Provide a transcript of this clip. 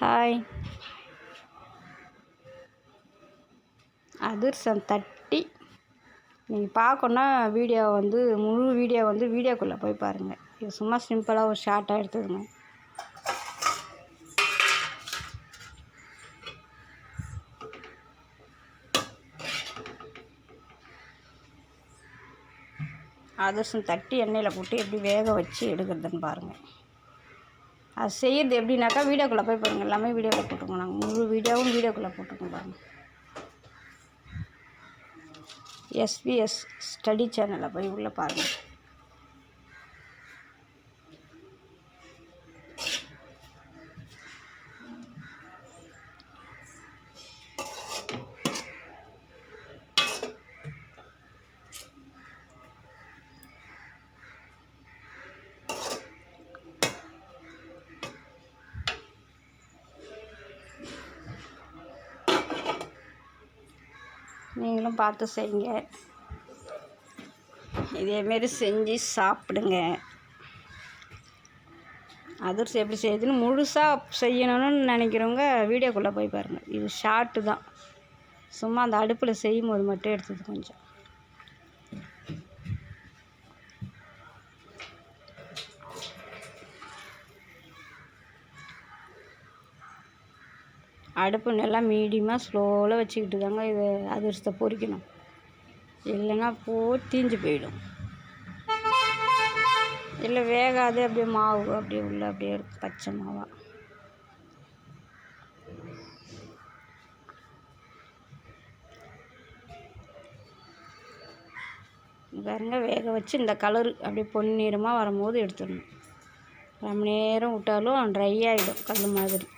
Hi. அதிரசம் தட்டி நீங்கள் பார்க்கணுன்னா வீடியோ முழு வீடியோ வீடியோக்குள்ளே போய் பாருங்கள். இது சும்மா சிம்பிளாக ஒரு ஷார்ட்டாக எடுத்துதுங்க. அதிரசம் தட்டி எண்ணெயில் போட்டு எப்படி வேக வச்சு எடுக்கிறதுன்னு பாருங்கள். அது செய்கிறது எப்படின்னாக்கா வீடியோக்குள்ளே போய் பாருங்கள். எல்லாமே வீடியோக்குள்ளே போட்டுருக்கோம். நாங்கள் முழு வீடியோவும் வீடியோக்குள்ளே போட்டுருக்கோம் பாருங்கள். எஸ்பிஎஸ் ஸ்டடி சேனலில் போய் உள்ளே பாருங்கள். நீங்களும் பார்த்து செய்யுங்க. இதேமாரி செஞ்சு சாப்பிடுங்க. அதிரசம் எப்படி செய்யுதுன்னு முழுசாக செய்யணும்னு நினைக்கிறவங்க வீடியோக்குள்ளே போய் பாருங்கள். இது ஷார்ட்டு தான். சும்மா அந்த அடுப்பில் செய்யும் போது மட்டும் எடுத்தது கொஞ்சம். அடுப்பு நல்லா மீடியமாக ஸ்லோவில் வச்சுக்கிட்டு தாங்க இது அதிரசத்தை பொரிக்கணும். இல்லைன்னா தீஞ்சு போயிடும். இல்லை வேகாது, அப்படியே மாவு அப்படியே உள்ள அப்படியே இருக்கும் பச்சை மாவா. பாருங்க, வேக வச்சு இந்த கலரு அப்படியே பொன்னிறமாக வரும்போது எடுத்துடணும். ரொம்ப நேரம் விட்டாலும் ட்ரை ஆகிடும், கல் மாதிரி.